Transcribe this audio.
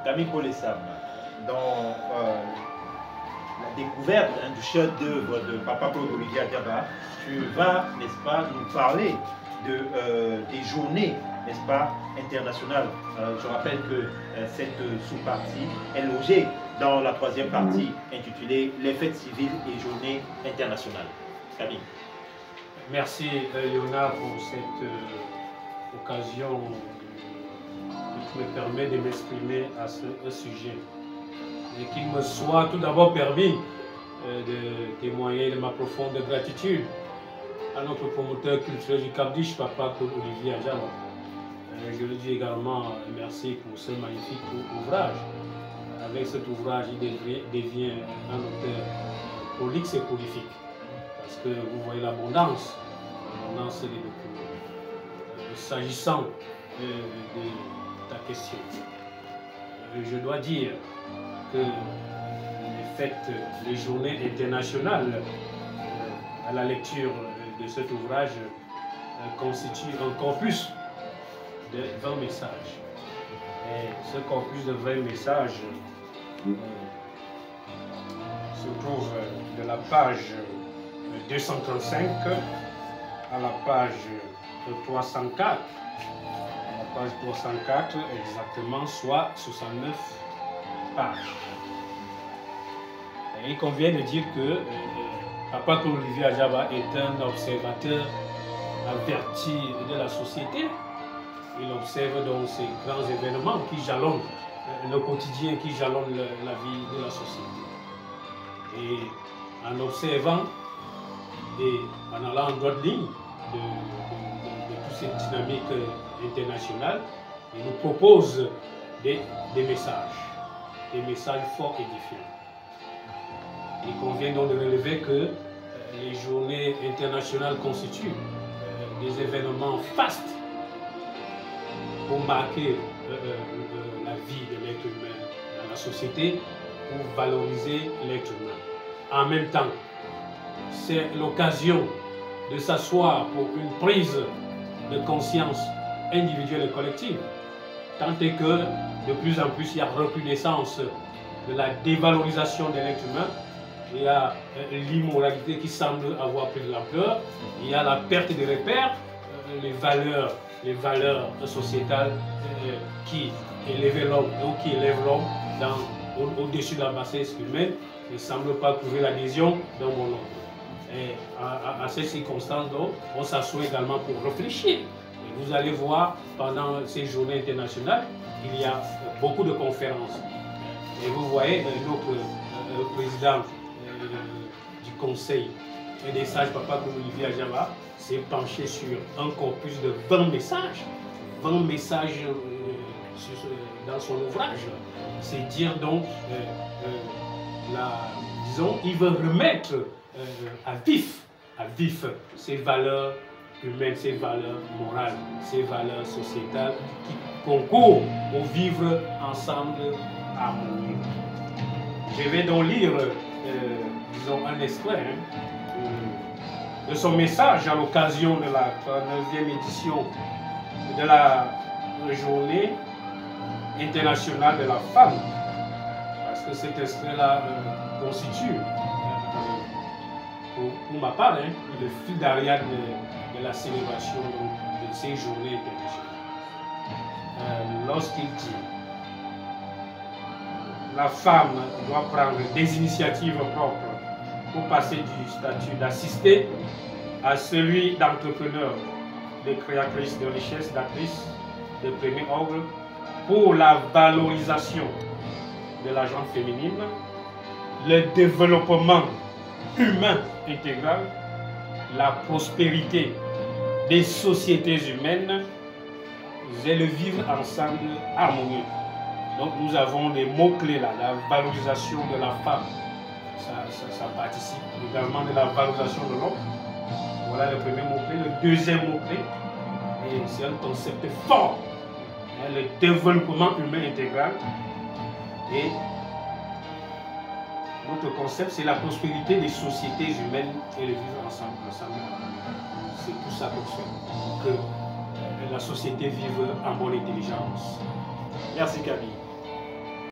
Camille Paul-Essam, dans la découverte du chef-d'œuvre de Papa Claude-Olivier Adiaba, tu vas, n'est-ce pas, nous parler des journées, n'est-ce pas, internationales. Je rappelle que cette sous-partie est logée dans la troisième partie intitulée Les fêtes civiles et journées internationales. Camille. Merci Léonard pour cette occasion qui me permet de m'exprimer à ce sujet. Et qu'il me soit tout d'abord permis de témoigner de ma profonde gratitude à notre promoteur culturel du Cap-Dich, Papa Claude-Olivier Adiaba. Je lui dis également merci pour ce magnifique ouvrage. Avec cet ouvrage, il devient un auteur prolixe et prolifique. Parce que vous voyez l'abondance des documents. S'agissant de ta question, je dois dire que les journées internationales, à la lecture de cet ouvrage, constituent un corpus de 20 messages. Et ce corpus de 20 messages se trouve de la page 235 à la page 304. À la page 304 exactement, soit 69 pages. Et il convient de dire que Papa Claude-Olivier Adiaba est un observateur averti de la société. Il observe donc ces grands événements qui jalonnent le quotidien, qui jalonnent la vie de la société. Et en observant et en allant en droite ligne de toute cette dynamique internationale, il nous propose des messages forts et édifiants. Il convient donc de relever que les journées internationales constituent des événements fastes pour marquer la vie de l'être humain dans la société, pour valoriser l'être humain. En même temps, c'est l'occasion de s'asseoir pour une prise de conscience individuelle et collective, tant est que de plus en plus il y a recrudescence de la dévalorisation de l'être humain, il y a l'immoralité qui semble avoir pris de l'ampleur, il y a la perte des repères, les valeurs sociétales qui élèvent l'homme ou qui élèvent l'homme au-dessus de la bassesse humaine ne semblent pas trouver l'adhésion dans mon nombre. Et à ces circonstances, donc, on s'assoit également pour réfléchir. Et vous allez voir, pendant ces journées internationales, il y a beaucoup de conférences. Et vous voyez, notre président du conseil et des sages, Papa Claude-Olivier Adiaba, s'est penché sur un corpus de 20 messages. 20 messages dans son ouvrage. C'est dire donc, disons, il veut remettre à vif ces valeurs humaines, ces valeurs morales, ces valeurs sociétales qui concourent au vivre ensemble harmonieux. Je vais donc lire, disons, un extrait de son message à l'occasion de la 39e édition de la journée internationale de la femme, parce que cet extrait-là constitue, pour ma part, le fil d'Ariane de la célébration de ces journées internationales. Lorsqu'il dit la femme doit prendre des initiatives propres pour passer du statut d'assistée à celui d'entrepreneur, de créatrice de richesse, d'actrice de premier ordre, pour la valorisation de la gente féminine, le développement humain intégral, la prospérité des sociétés humaines et le vivre ensemble harmonieux. Donc nous avons des mots-clés là, la valorisation de la femme, ça participe également de la valorisation de l'homme. Voilà le premier mot-clé. Le deuxième mot-clé, et c'est un concept fort, le développement humain intégral. Et notre concept, c'est la prospérité des sociétés humaines et le vivre ensemble. C'est tout ça qu'on fait, que la société vive en bonne intelligence. Merci Camille.